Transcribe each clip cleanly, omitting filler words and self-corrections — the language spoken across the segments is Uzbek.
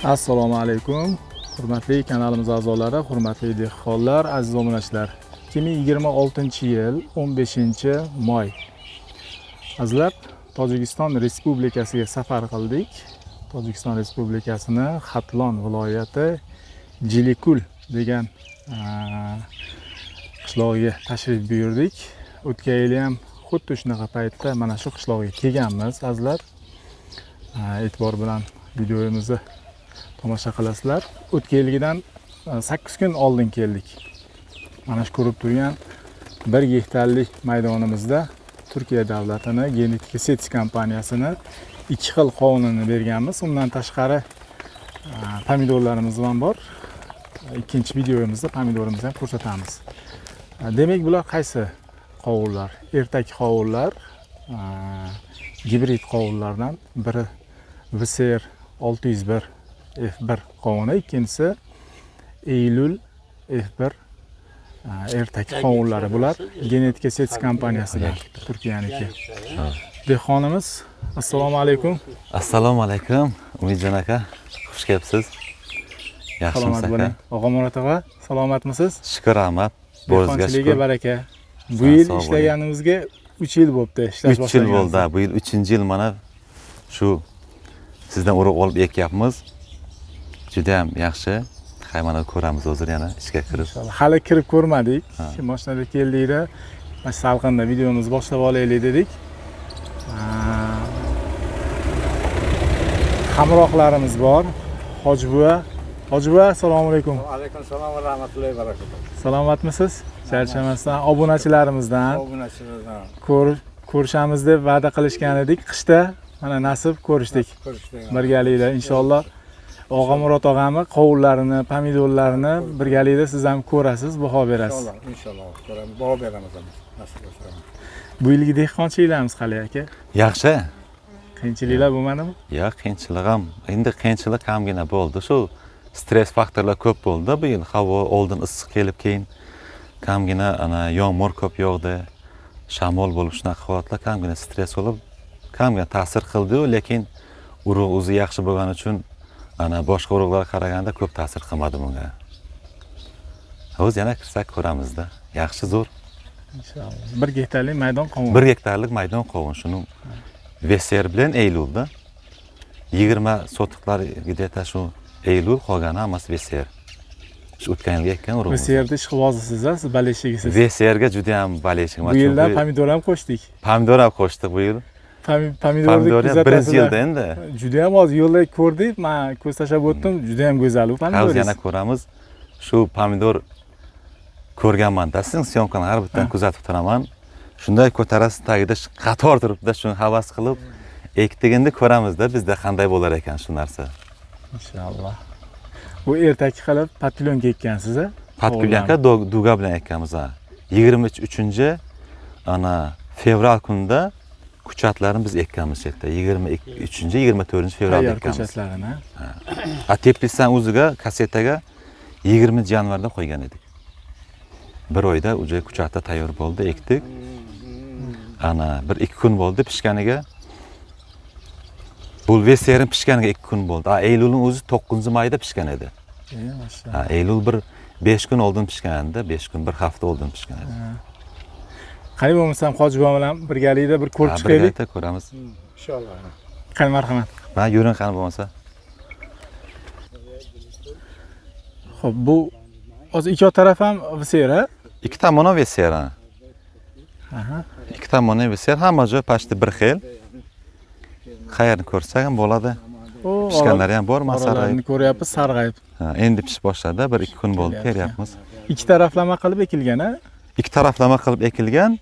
Assalomu alaykum. Hurmatli kanalimiz a'zolari, hurmatli dehqonlar, aziz obunachilar. 2026-yil 15-may. Azizlar, Tojikiston Respublikasiga safar qildik. Tojikiston Respublikasini Xatlon viloyati Jilikul degan qishlog'iga tashrif buyurdik. O'tgan yil ham xuddi shunaqa paytda mana shu qishlog'iga kelganmiz, azizlar. E'tibor bilan videomizni tomosha qilasizlar. O'tgan yilgidan 8 kun oldin keldik. Mana shu ko'rib turgan 1 gektarlik maydonimizda Turkiya davlatining Genetika Sets kompaniyasini 2 xil qovunini berganmiz. Undan tashqari pomidorlarimiz ham bor. Ikkinchi videomizda pomidorimizni ham ko'rsatamiz. Demak, bular qaysi qovunlar? Ertak qovunlar, gibrid qovunlardan biri VSR 601 F1 qovuni, ikkinchisi Eylul F1 ertak qovunlari. Bular Genetika Sets kompaniyasidan Turkiyaniki. Dehqonimiz, assalomu alaykum. Assalomu alaykum. Umidjon aka, xush kelibsiz. Yaxshimisiz aka? Og'a Murod aka, salomatmisiz? Shukr, rahmat. Dehqonchilikka baraka. Bu yil ishlaganimizga 3 yil bo'libdi. Ishlash boshlaganmiz. 3 yil bo'ldi. Bu yil 3-yil mana shu sizdan urug' olib ekyapmiz. Juda ham yaxshi. Mana ko'ramiz hozir yana ishga kirib. Hali kirib ko'rmadik. Mashinada keldikda, mana salqinda videomizni boshlab olaylik dedik. Hamrohlarimiz bor. Hoji buva. Hoji buva, assalomu alaykum. Va alaykum assalom va rahmatullohi va barakatuh. Salomatmisiz? Charchamasdan obunachilarimizdan ko'rishamiz deb va'da qilishgan edik. Qishda mana nasib ko'rishdik. Birgalikda inshaalloh. Og'a Murod og'ami qovunlarini, pomidorlarini birgalikda siz ham ko'rasiz, baho berasiz. Inshaalloh ko'ramiz, baho beramiz. Nasib bo'lsa. Bu yilgi dehqonchiliklarimiz qalay aka? Yaxshi. Qiyinchiliklar bo'lmadimi? Yo'q, qiyinchilik ham. Endi qiyinchilik hamgina bo'ldi. Shu stress faktorlar ko'p bo'ldi bu yil. Havo oldin issiq kelib, keyin kamgina ana yomg'ir ko'p yog'di. Shamol bo'lib shunaqa holatlar kamgina stress bo'lib, kamgina ta'sir qildi-yu, lekin urug' o'zi yaxshi bo'lgani uchun ana boshqa urug'larga qaraganda ko'p ta'sir qilmadi bunga. Hozir yana kirsak ko'ramizda. Yaxshi, zo'r. Inshaalloh. 1 gektarlik maydon qovun. 1 gektarlik maydon qovun. Shuni VSR bilan Eylulda 20 sotiqlar gideta shu Eylul, qolgani hammasi VSR. Shu o'tgan yilga ekkan urug'. VSRda ishqibozisiz, siz baleshchigisiz. VSRga juda ham baleshchig. Bu yildan pomidor ham qo'shdik. Pomidor ham qo'shdik bu yil. Pomidor birinchi yilda endi. Juda ham oz yo'lda ko'rdik, men ko'z tashlab o'tdim, juda ham go'zal u pomidor. Hozir yana ko'ramiz. Shu pomidor ko'rganman-da, sizning syomkani har bittan kuzatib turaman. Shunday ko'tarasiz tagida qator turibdi, shuni havas qilib ekdiganda ko'ramizda bizda qanday bo'lar ekan shu narsa. Inshaalloh. Bu ertak qilib patyonka ekkansiz-a? Patyonka duga bilan ekkanmiz. 23 ana fevral kunida kuchatlarni biz ekkanmiz yerda. 23-24 fevralda ekkanmiz. Kuchatlarini. Ha, teplisdan o'ziga kasetaga 20 yanvarda qo'ygan edik. Bir oyda o'sha kuchatda tayyor bo'ldi, ekdik. Ana 1-2 kun bo'ldi pishganiga. Bu VSR'ning pishganiga 2 kun bo'ldi. Eylulning o'zi 9-mayda pishgan edi. Maşallah. Eylul bir 5 kun oldin pishganda, 5 kun, 1 hafta oldin pishgan edi. Qani bo'lmasam Hoji buva bilan birgalikda bir ko'rib chiqaylik. Birgalikda ko'ramiz. Inshaalloh. Qani marhamat. Va yuring qani bo'lmasa. Xo'p, bu hozir ikki taraf ham VSR, a? Ikki tomoni VSR. Aha. Ikki tomoni VSR, hamma joy pashti bir xil. Qayerni ko'rsak ham bo'ladi. Pishganlari ham bor, masarayib. Ko'ryapmiz, sarg'ayib. Endi pish boshladi, 1-2 kun bo'ldi, teryapmiz. Ikki taraflama qilib ekilgan, a? Ikki taraflama qilib ekilgan.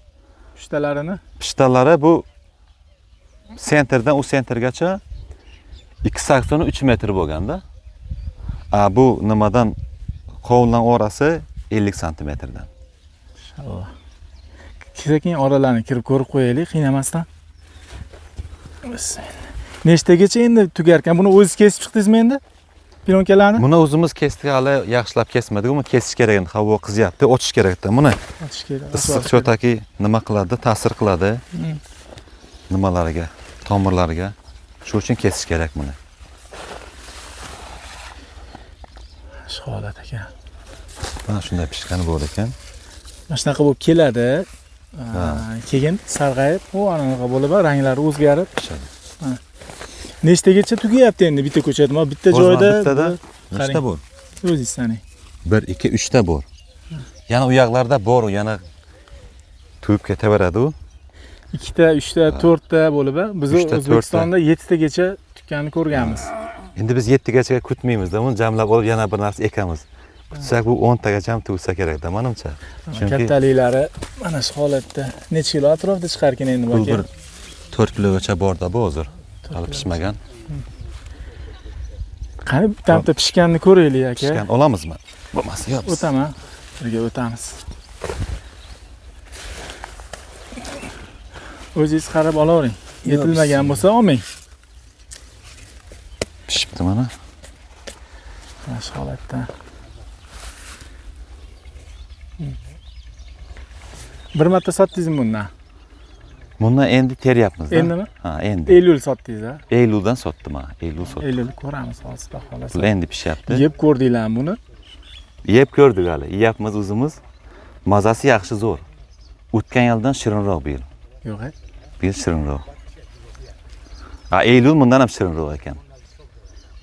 Pushtalari bu sentrdan u sentrgacha 2,3 metr bo'lganda. Bu nimadan qovunlar orasi 50 santimetrdan. Inshaalloh. Keyin oralarni kirib ko'rib qo'yaylik, qiynamasdan. Nechtagacha endi tugar ekan? Buni o'zingiz kesib chiqdingizmi endi? Plyonkalarni? Buni o'zimiz kesdik, hali yaxshilab kesmadik, uni kesish kerak endi. Havo qizyapti, ochish kerak-da. Buni ochish kerak. Issiq cho'taki nima qiladi? Ta'sir qiladi. Nimalarga, tomirlarga. Shu uchun kesish kerak buni. holat ekan. Mana shunday pishgani bor ekan. Mana shunaqa bo'lib keladi. Keyin sarg'ayib, u anaqa bo'lib, ranglari o'zgarib Pishadi. nechtagacha tugayapti endi bitta ko'chat. Mana bitta joyda bittada nechta bor? o'zingiz saning. 1, 2, 3 ta bor. Yana u yoqlarda bor, yana tugib ketaveradi u. 2 ta, 3 ta, 4 ta bo'lib, biz 3 ta, 4 ta. O'zbekistonda 7 tagacha tutganini ko'rganmiz. Endi biz 7 gacha kutmaymiz-da, uni jamlab olib yana bir narsa ekamiz. Kutsak bu 10 tagacha ham tugsa kerak-da, menimcha. Chunki Kattaliklari mana shu holatda necha kilo atrofida chiqarkan endi bu baka? bir 4 kilogacha bor-da bu hozir. Hali pishmagan. Qani bitta pishganini ko'raylik aka. Pishgan olamizmi? Bo'lmasa yo'q. O'taman. Birga o'tamiz. O'zingiz qarab olavering. Yetilmagan bo'lsa olmang. Pishibdi mana. Mana shu holatda. Bir marta sotdingizmi bundan? Bundan endi teryapmiz-da. Endimi? Ha, endi. Eylul sotdingiz-a? Eyluldan sotdim ha. Eylul sotdim. Eylul ko'ramiz hozir xohlasa. Bu endi pishyapti. Yeb ko'rdinglarmi buni? Yeb ko'rdik hali. Yeyapmiz o'zimiz. Mazasi yaxshi zo'r. O'tgan yildan shirinroq bu yil. Yo'q, Bu yil shirinroq. Ha, Eylul bundan ham shirinroq ekan.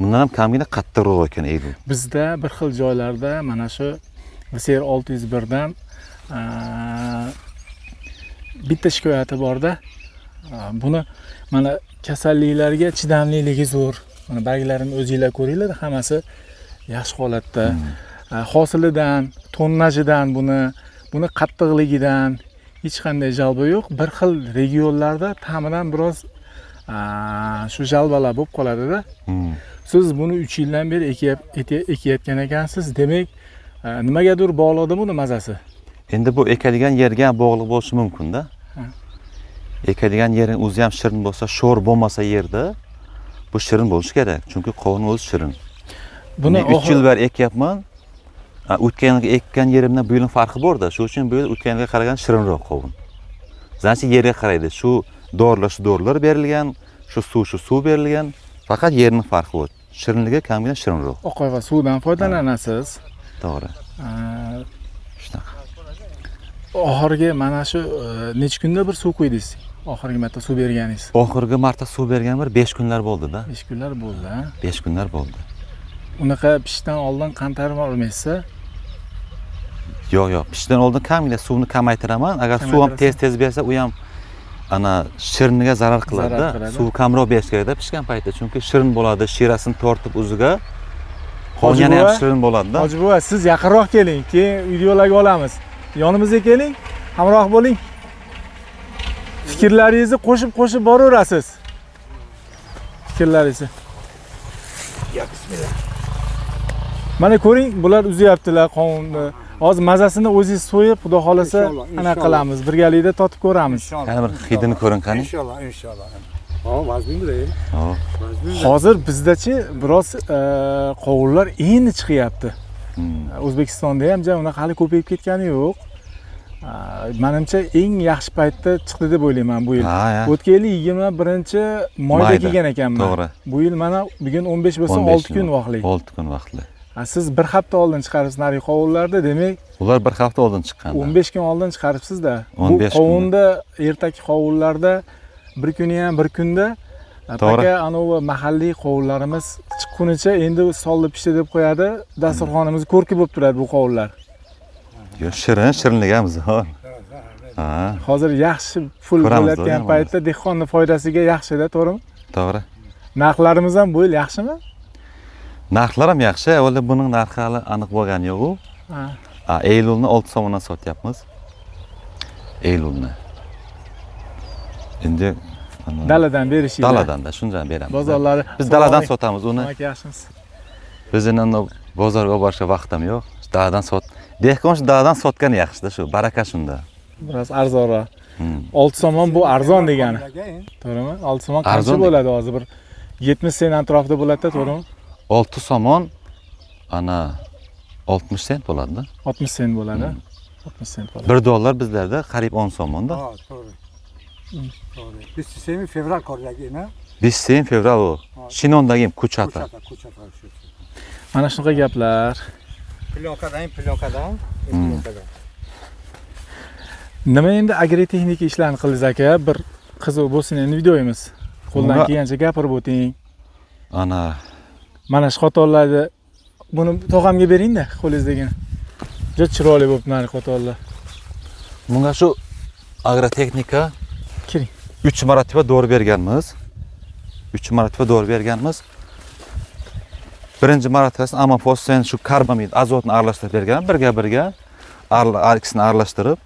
Bundan ham kamgina qattiqroq ekan Eylul. Bizda bir xil joylarda mana shu VSR 601 dan bitta shikoyati borda. Buni mana kasalliklarga chidamliligi zo'r. Mana barglarini o'zingizlar ko'ringlar, hammasi yaxshi holatda. Hosilidan, tonnajidan buni qattiqligidan hech qanday jalba yo'q. Bir xil regionlarda ta'midan biroz shu jalbalar bo'lib qoladi-da. Siz buni 3 yildan beri ekayotgan ekansiz. Demak, nimagadir bog'liqda buni mazasi. Endi bu ekadigan yerga bog'liq bo'lishi mumkin-da. Ekadigan yerin o'zi ham shirin bo'lsa, sho'r bo'lmasa yerda bu shirin bo'lishi kerak. Chunki qovun o'zi shirin. Buni 3 yil beri ekyapman. O'tgan yilgi ekkan yerimdan bu yilning farqi bor-da. Shuning uchun bu yil o'tgan yilga qaragan shirinroq qovun. Zanchi yerga qaraydi. Shu dorilar berilgan, shu suv berilgan. Faqat yerning farqi bor. Shirinligi kamgina shirinroq. oqoy va suvdan foydalanasiz. To'g'ri. Shunaqa. Oxirgi mana shu necha kunda bir suv quydingiz? Oxirgi marta suv berganingiz? Oxirgi marta suv bergan bir 5 kunlar bo'ldi-da. 5 kunlar bo'ldi, ha? 5 kunlar bo'ldi. Unaqa pishdan oldin qantarib olmaysiz? Yo'q, pishdan oldin kamgina suvni kamaytiraman. Agar suv ham tez bersa, u ham ana shiringa zarar qiladi-da. Suv kamroq berish kerak-da pishgan paytda, chunki shirin bo'ladi, shirasini tortib o'ziga. Qolgani ham shirin bo'ladi-da. Hoji buva, siz yaqinroq keling, keyin videolarga olamiz. Yonimizga keling, hamroh bo'ling. Fikrlaringizni qo'shib boraverasiz. Fikrlaringizni. Ya bismillah. Mana ko'ring, bular uzyaptilar qovunni. Hozir mazasini o'zingiz so'yib, xudo xolasa ana qilamiz. Birgalikda totib ko'ramiz. Qani bir hidini ko'ring qani. Inshaalloh. Vazmin biray. Hozir bizdachi biroz qovunlar endi chiqyapti. O'zbekistonda ham unaqa hali ko'payib ketgani yo'q. Menimcha eng yaxshi paytda chiqdi deb o'ylayman bu yil. O'tgan yil 21-mayda kelgan ekanman. To'g'ri. Bu yil mana bugun 15 bo'lsa 6 kun vaqtli. 6 kun vaqtli. Siz bir hafta oldin chiqaribsiz narigi qovunlarda, demak ular bir hafta oldin chiqqan. 15 kun oldin chiqaribsiz-da. Bu 15 kun. qovunda ertaki qovunlarda bir kuni ham bir kunda taka anovi mahalliy qovunlarimiz chiqqunicha endi solib pishdi deb qo'yadi. Dasturxonimiz ko'rki bo'lib turadi bu qovunlar. Yo, shirinligamiz bor. Ha. Hozir yaxshi pul bo'layotgan paytda dehqonning foydasiga yaxshi-da, to'g'rimi? To'g'ri. Narxlarimiz ham bu yil yaxshimi? Narxlar ham yaxshi. Avvalda buning narxi hali aniq bo'lgani yo'q. Ha, Eylulni 6 so'mdan sotyapmiz. Eylulni. Endi daladan berishinglar. Daladan-da shundan beramiz. Bozorlari biz daladan sotamiz uni. Yaxshimiz. Bizning bozorga borishga vaqtim yo'q. Daladan dehqon shu daladan sotgani yaxshi-da, shu baraka shunda. Biroz arzonroq. 6 so'm bu arzon degani. To'g'rimi? 6 so'm qancha bo'ladi hozir? Bir 70 sent atrofida bo'ladi-da, to'g'rimi? 6 somon ana 60 sent bo'ladi-da. 60 sent bo'ladi. 60 sent bo'ladi. 1 dollar bizlarda qariyb 10 so'monda. Ha, to'g'ri. To'g'ri. Biz semi fevral ko'rdagina. Biz fevral o. Shinondagi ko'chata. Mana shunaqa gaplar. Plyonkadan. Nima endi agrotexnika ishlarni qildingiz aka? Bir qiziq bo'lsin endi videoyimiz. Qo'ldan kelgancha gapirib o'ting. Ana Mana shu xatolarni buni tog'amga bering-da, qo'lingizdagini. Juda chiroyli bo'libdi mana xatolar. bunga shu agrotexnika Kiring. 3 marotaba dori berganmiz. 3 marotaba dori berganmiz. Birinchi marotabasini amofosfen shu karbamid azotni aralashtirib bergan, birga ikkisini aralashtirib,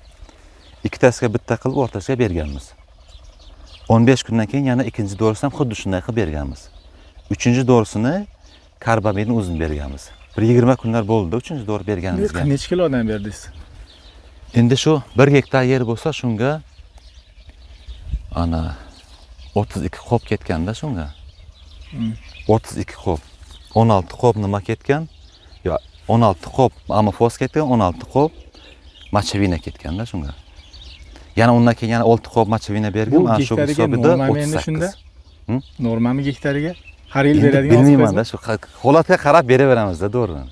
ikkitasiga bitta qilib o'rtasiga berganmiz. 15 kundan keyin yana ikkinchi dorisini ham xuddi shunday qilib berganmiz. Uchinchi dorisini karbamidni o'zini berganmiz. Bir 20 kunlar bo'ldi uchinchi dori berganimizga. Necha kilodan berdingiz? Endi shu 1 gektar yer bo'lsa, shunga ana 32 qop ketganda shunga. 32 qop. 16 qop nima ketgan? Yo, 16 qop amofos ketgan, 16 qop machavina ketganda shunga. Yana undan keyin yana 6 qop machavina bergan, mana shu hisobida 38. Normami gektariga? Har yil beradigan bilmayman-da, shu holatga qarab beraveramiz-da, to'g'ri.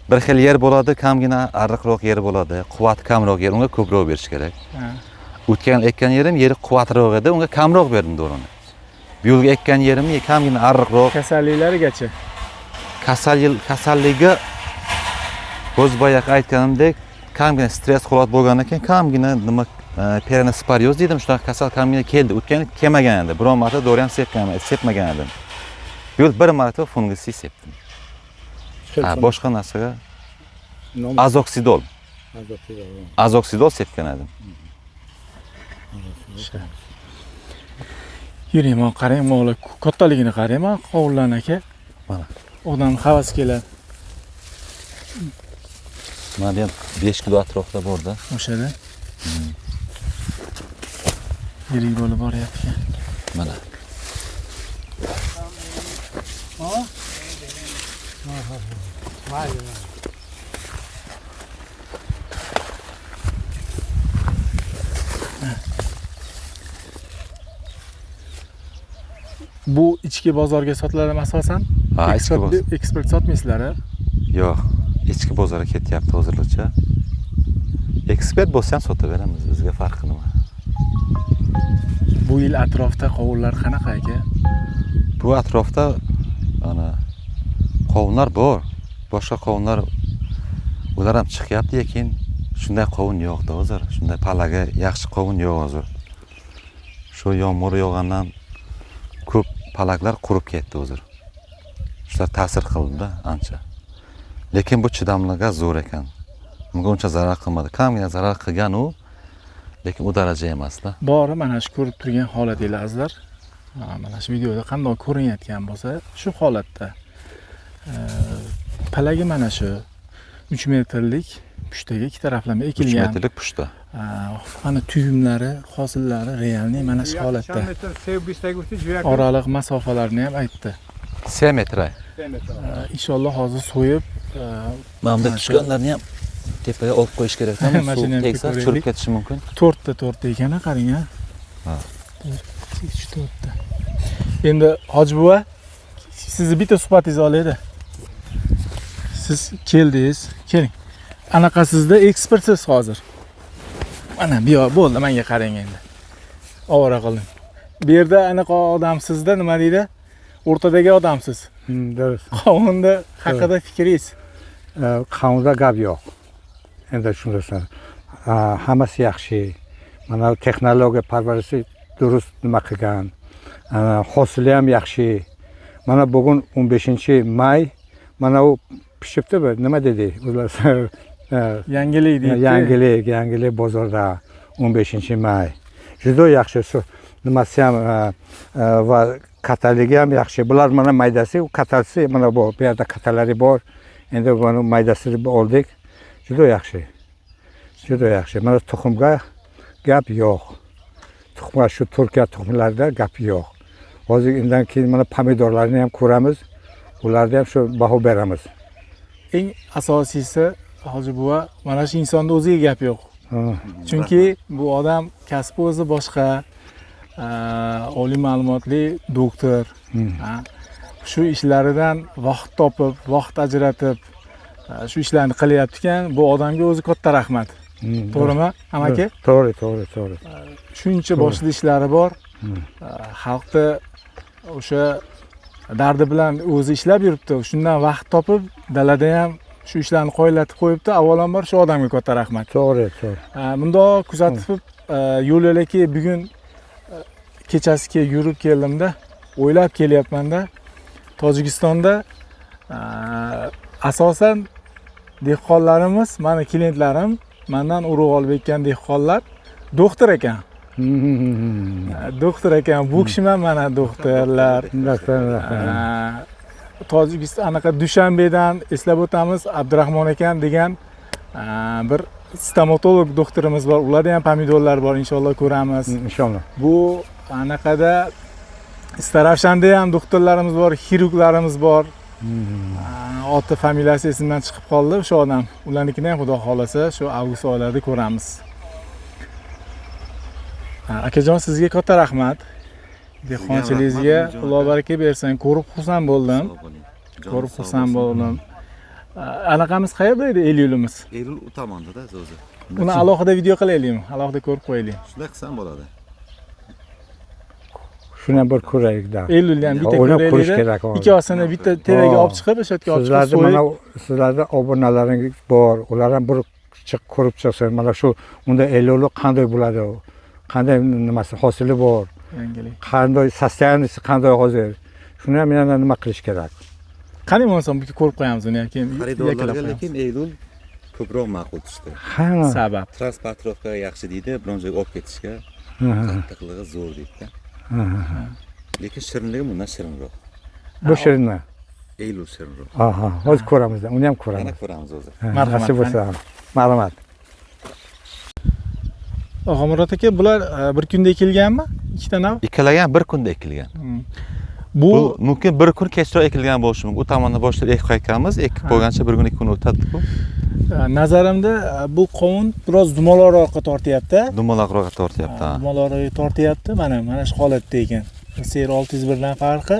Bir xil yer bo'ladi, kamgina arriqroq yer bo'ladi, quvvati kamroq yer, unga ko'proq berish kerak. O'tgan ekkan yerim yeri quvvatroq edi, unga kamroq berdim dorini. Bu yilga ekkan yerim kamgina arriqroq. Kasalliklarigacha. Kasalligiga o'zboyaqa aytganimdek, kamgina stress holat bo'lgandan keyin kamgina nima peronosporiyoz dedim, shunaqa kasal kamgina keldi. O'tgan kelmagan edi. Biron marta dori ham sepmagan edim. Bu yil bir marta fungisid sepdim. Boshqa narsaga azoksidol. Azoksidol sepgan edim. Yuring, men qarang, o'g'li kattaligini qarang, men qovurlarni aka. Mana. Odam havas keladi. Mana ham 5 kilo atrofida borda. O'shada. Yirik bo'lib boryapti. Mana. Bu ichki bozorga sotiladimi asosan? Ha, ichki bozor. Eksport sotmaysizlar? Yo'q, ichki bozorga ketyapti hozircha. Ekspert bo'lsa ham sotaveramiz, bizga farqi nima? Bu yil atrofda qovunlar qanaqa aka? Bu atrofda ana qovunlar bor. Boshqa qovunlar ular ham chiqyapti, lekin shunday qovun yo'qda hozir. Shunday palaga yaxshi qovun yo'q hozir. Shu yomg'ir yog'gandan ko'p palaklar qurib ketdi hozir. Shular ta'sir qildi ancha. Lekin bu chidamliga zo'r ekan. Bunga uncha zarar qilmadi. Kamgina zarar qilgan u, lekin u daraja emasda. Bor, mana shu ko'rib turgan holatingizlar. Mana shu videoda qanday ko'rinayotgan bo'lsa, shu holatda. Palagi mana shu 3 metrlik pushtaga ikki taraflama ekilgan. 3 metrlik pushta. Mana tuyumlari, hosillari realni mana shu holatda. Oraliq masofalarni ham aytdi. 3 metr. Inshaalloh hozir so'yib, mana bu tushganlarni ham tepaga olib qo'yish kerak. Suv tegsa chirib ketishi mumkin. 4 ekan, qarang ha. Ha. 4 ta. Endi Hoji buva, sizni bitta suhbatingizni olaydi. Siz keldingiz, keling. Anaqa sizda ekspertsiz hozir. Mana bu yoq bo'ldi, menga qarang endi. Ovora qiling. Bu yerda anaqa odamsizda, nima deydi? O'rtadagi odamsiz. Durust. Qovunda haqida fikringiz? Qovunda gap yo'q. Endi tushunarsan. Hammasi yaxshi. Mana texnologiya parvarishi durust nima qilgan. Hosili ham yaxshi. Mana bugun 15-may, mana u pishibdi-ku, nima dedi? Ular Yangilik deydi. Yangilik bozorda 15-may. Juda yaxshi. Nimasi ham va kataligi ham yaxshi. Bular mana maydasi, u katalsi mana bu yerda katalari bor. Endi buni maydasini oldik. Juda yaxshi. Juda yaxshi. Mana tuxumga gap yo'q. Tuxumga shu Turkiya tuxumlarida gap yo'q. Hozir undan keyin mana pomidorlarni ham ko'ramiz. Ularga ham shu baho beramiz. Eng asosiysi Hoji buva, mana shu insonda o'ziga gap yo'q. Chunki bu odam kasbi o'zi boshqa, oliy ma'lumotli doktor. Shu ishlaridan vaqt topib, vaqt ajratib, shu ishlarni qilyapti ekan. Bu odamga o'zi katta rahmat. To'g'rimi, amaki? To'g'ri. Shuncha boshli ishlari bor. Xalqni o'sha dardi bilan o'zi ishlab yuribdi. Shundan vaqt topib, dalada ham shu ishlarni qo'ylatib qo'yibdi. Avvalambor shu odamga katta rahmat. To'g'ri. Bundoq kuzatib yo'l-yo'laki bugun kechasiga yurib keldimda, o'ylab kelyapmanda. Tojikistonda asosan dehqonlarimiz, mani klientlarim, mendan urug' olib ekkan dehqonlar doktor ekan. Doktor ekan, bu kishi mana doktorlar. Tojikiston anaqa Dushanbedan eslab o'tamiz, Abdurahmon ekan degan bir stomatolog doktorimiz bor. Ularda ham pomidorlar bor, inshaalloh ko'ramiz. Inshaalloh. Bu anaqada Staravshanda ham doktorlarimiz bor, xirurglarimiz bor. Oti familiyasi esimdan chiqib qoldi o'sha odam. Ularnikini ham xudo xolasa shu avgust oylarida ko'ramiz. Akajon, sizga katta rahmat. Dehqonchiligingizga Xudo baraka bersin. Ko'rib xursand bo'ldim. Anaqamiz qayerda edi? Elyulimiz. Eylul u tomonda-da o'zi. Uni alohida video qilaylikmi? Alohida ko'rib qo'yaylik. Shunday qilsam bo'ladi. Shuni bir ko'raylik-da. Elyulni ham bitta O'ylab ko'rish ko'raylik. kerak. Ikkosini bitta TVga olib chiqib, o'sha yerga olib chiqib sizlarda obunalaringiz bor. Ular ham bir ko'rib chiqsin. Mana shu unda Eylulni qanday bo'ladi? Qanday nimasi hosili bor? yangilik. Qanday sostoyaniysi qanday hozir? Shuni ham yana nima qilish kerak? Qani bo'lsam bu ko'rib qo'yamiz uni keyin. Xaridorlarga lekin Eylul ko'proq ma'qul tushdi. Hamma Sabab. Transportrovkaga yaxshi deydi, biron joyga olib ketishga qattiqligi zo'r deydi. Lekin shirinligi bundan shirinroq. bu shirinmi? Eylul shirinroq. Aha, hozir ko'ramiz. Uni ham Yana ko'ramiz. ko'ramiz o'zi. Nasib bo'lsa. Ma'lumot. Og'amurod aka, bular bir kunda ekilganmi? Ikkita nav? Ikkalagan bir kunda ekilgan. Bu mumkin bir kun kechroq ekilgan bo'lishi mumkin. U tomonda boshlab ekib qaytganmiz, ekib qo'ygancha bir kun ikki kun o'tadi-ku. Nazarimda bu qovun biroz dumaloqroqqa tortyapti. Dumaloqroqqa tortyapti. Dumaloqroqqa tortyapti. Mana shu holatda ekan. Ser 601 dan farqi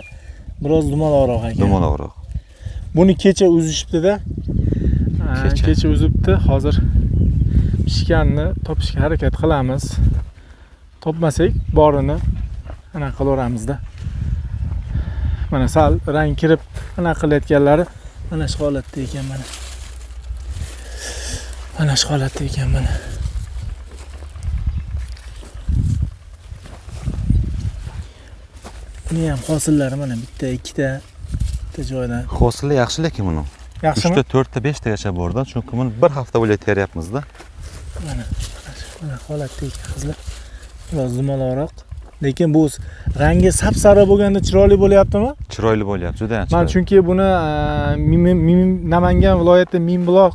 biroz dumaloqroq ekan. Dumaloqroq. Buni kecha uzishibdi-da. Kecha uzibdi. Hozir pishganini topishga harakat qilamiz. Topmasak borini ana qilaveramizda. Mana sal rang kirib ana qilayotganlari mana shu holatda ekan mana. Mana shu holatda ekan mana. Buni ham hosillari mana bitta, ikkita joydan. Hosili yaxshi lekin buni. Yaxshimi? 3 ta, 4 ta, 5 tagacha bordi. Chunki buni bir hafta bo'ylab teryapmiz-da. Mana holatda ekan qizlar. Biroz dumaloqroq. Lekin bu rangi sap-sariq bo'lganda chiroyli bo'lyaptimi? Chiroyli bo'lyapti, juda ham Men chiroyli. chunki buni Namangan viloyati Mingbuloq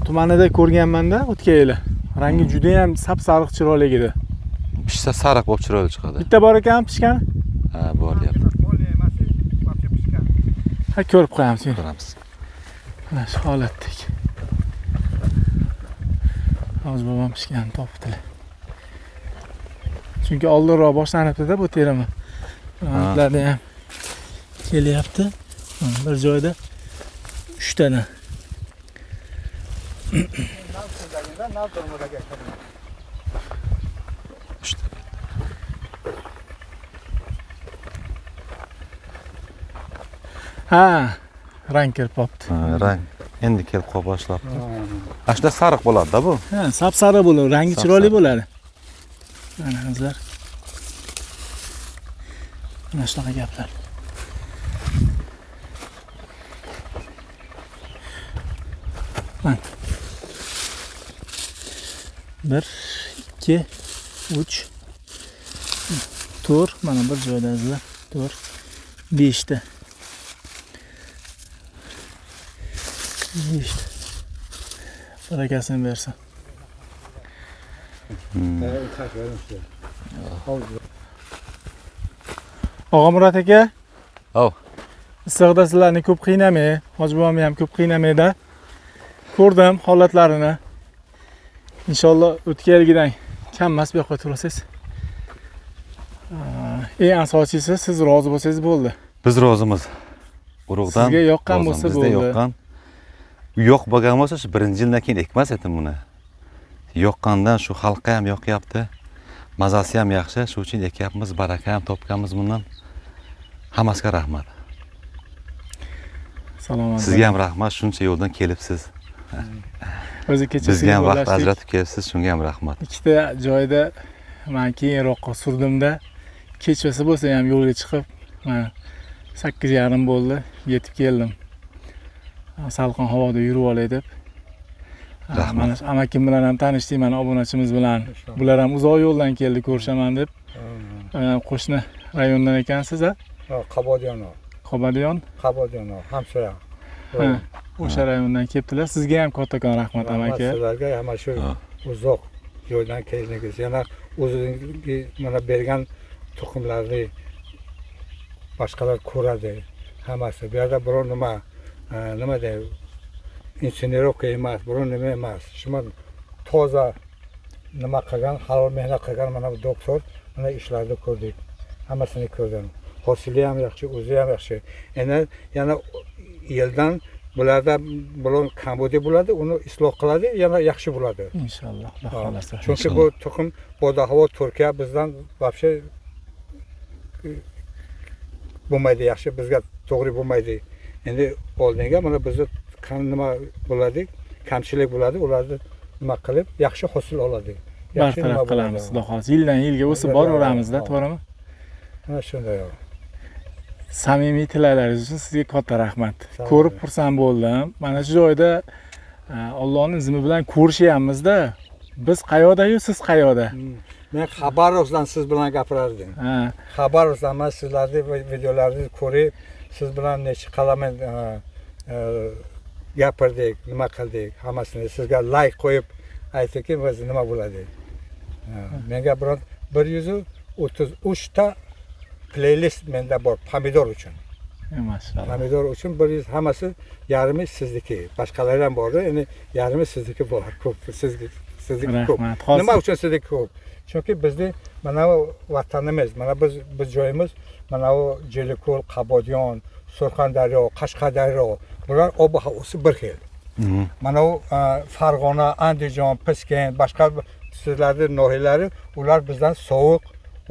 tumanida ko'rganman-da o'tgan yili. Rangi juda ham sap-sariq chiroyli edi. Pishsa sariq bo'lib chiroyli chiqadi. Bitta bor ekan pishgan? Ha, bor deyapti. Ha, ko'rib qo'yamiz. Ko'ramiz. Mana shu holatda. Hozir bobom pishganini topibdilar. Chunki oldinroq boshlanibdi-da bu terimi. Ularda ham kelyapti. Bir joyda 3 tadan. Ha, rang kirib qopti. Rang endi kelib qo'ya boshlabdi. Ashda sariq bo'ladi-da bu. Ha, sap-sariq bo'ladi, rangi chiroyli bo'ladi. Mana qizlar. Mana shunaqa gaplar. Mana 1 2 3 4 mana bir joyda qizlar. 4 5 ta. 5 ta. Barakasini bersin. Og'amurod aka, Ov. issiqda sizlarni ko'p qiynamay, Hoji bobomni ham ko'p qiynamay-da. Ko'rdim holatlarini. Inshaalloh o'tgan yilgidan kam emas bu yoqqa turasiz. Eng asosiysi siz rozi bo'lsangiz bo'ldi. Biz rozimiz. Urug'dan Sizga yoqqan bo'lsa bizga bo'ldi. yoqqan. yo'q bo'lgan bo'lsa shu birinchi yildan keyin ekmas edim buni. Yoqqandan shu xalqqa ham yoqyapti. Mazasi ham yaxshi, shu uchun ekyapmiz, baraka ham topganmiz bundan. Hammasiga rahmat. Salomat. Sizga ham rahmat, shuncha yo'ldan kelibsiz. O'zi kecha Bizga ham vaqt suhbatlashdik. ajratib kelibsiz, shunga ham rahmat. Ikkita joyda men keyinroqqa surdimda kechasi bo'lsa ham yo'lga chiqib, mana 8:30 bo'ldi, yetib keldim. Salqin havoda yurib olay deb. Rahmat. Mana amakim bilan ham tanishdik, mana obunachimiz bilan. Bular ham uzoq yo'ldan keldi ko'rishaman deb. Qo'shni rayondan ekansiz, a? Qabodiyono. Qobadiyon. Qabodiyono, hamsoya. Ha, o'sha rayondan kelibdilar. Sizga ham kattakon rahmat amaki. Sizlarga ham shu uzoq yo'ldan keldingiz. Yana o'zingiz mana bergan tuxumlarni boshqalar ko'radi. Hammasi. Bu yerda biror nima deydi? Insinirovka emas, biror nima emas. Shuma toza nima qilgan, halol mehnat qilgan mana bu doktor mana ishlarni ko'rdik. Hammasini ko'rdim. Hosili ham yaxshi, o'zi ham yaxshi. Yana yildan bularda biron kambodi bo'ladi, uni isloh qiladi, yana yaxshi bo'ladi. Inshaalloh, Xudo xolasa. Chunki bu tuxum Bodahavo Turkiya bizdan вообще bo'lmaydi, yaxshi bizga to'g'ri bo'lmaydi. Endi oldinga mana bizda nima bo'ladi, kamchilik bo'ladi, ularni nima qilib yaxshi hosil oladi. Bartaraf qilamiz, Xudo xolasa. Yildan yilga o'sib boraveramizda, to'g'rimi? Mana shunday. Samimiy tilaklaringiz uchun sizga katta rahmat. Ko'rib xursand bo'ldim. Mana shu joyda Allohning izmi bilan ko'rishyapmiz-da. Biz qayoqda-yu, siz qayoqda? Men Xabarovskdan siz bilan gapirardim. Ha. Xabarovskdan men sizlarni videolaringizni ko'rib, siz bilan necha qalaman gapirdik, nima qildik, hammasini sizga like qo'yib aytdiki, biz nima bo'ladi. Menga biron 133 ta playlist menda bor pomidor uchun. Maşallah. Pomidor uchun 100 hammasi yarmi sizniki. Boshqalari ham bor, endi yarmi sizniki bor. Ko'p sizniki ko'p. Nima uchun sizniki ko'p? Chunki bizni mana bu vatanimiz, mana biz joyimiz, mana bu Jeliko'l, Qabodiyon, Surxondaryo, Qashqadaryo, bular ob-havosi bir xil. Mana bu Farg'ona, Andijon, Piskent, boshqa sizlarning nohiyalari, ular bizdan sovuq,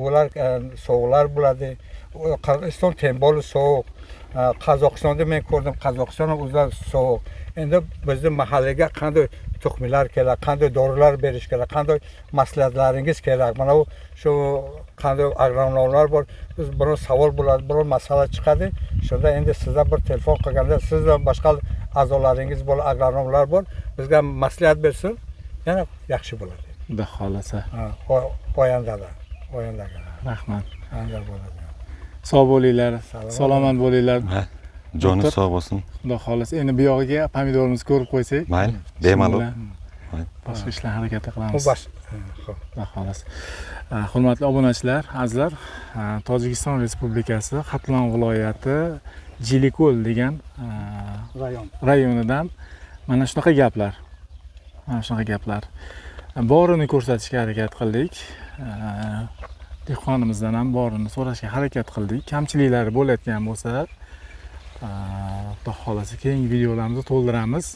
ular sovuqlar bo'ladi. Qirg'iziston temboli sovuq. Qozog'istonda men ko'rdim, Qozog'iston o'zlari sovuq. Endi bizning mahallaga qanday tuxumlar kerak, qanday dorilar berish kerak, qanday maslahatlaringiz kerak. Mana bu shu qanday agronomlar bor. Biz biror savol bo'ladi, biror masala chiqadi. Shunda endi sizlar bir telefon qilganda, sizlar boshqa a'zolaringiz bor, agronomlar bor. Bizga maslahat bersin, yana yaxshi bo'ladi. Xudo xolasa. Oyandada. Rahmat. Anda bo'ladi. Sog' bo'linglar, salomat bo'linglar. Joningiz sog' bo'lsin. Xudo xolasa. Endi bu yog'iga pomidorimizni ko'rib qo'ysak. Mayli, bemalol. Boshqa ishlar harakati qilamiz. Xudo xolasa. Hurmatli obunachilar, azizlar, Tojikiston Respublikasi Xatlon viloyati Jeliko'l degan rayonidan mana shunaqa gaplar. Borini ko'rsatishga harakat qildik. Dehqonimizdan ham borini so'rashga harakat qildik. Kamchiliklari bo'layotgan bo'lsa, Xudo xolasa keyingi videolarimizni to'ldiramiz.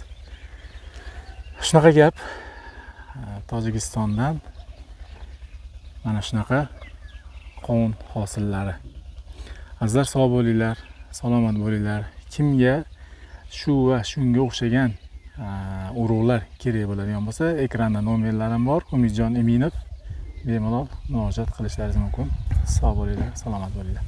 Shunaqa gap Tojikistondan mana shunaqa qovun hosillari. Azizlar, sog' bo'linglar, salomat bo'linglar. Kimga shu va shunga o'xshagan urug'lar kerak bo'ladigan bo'lsa, ekranda nomerlarim bor. Umidjon Eminov bemalol murojaat qilishlaringiz mumkin. Sog' bo'linglar, salomat bo'linglar.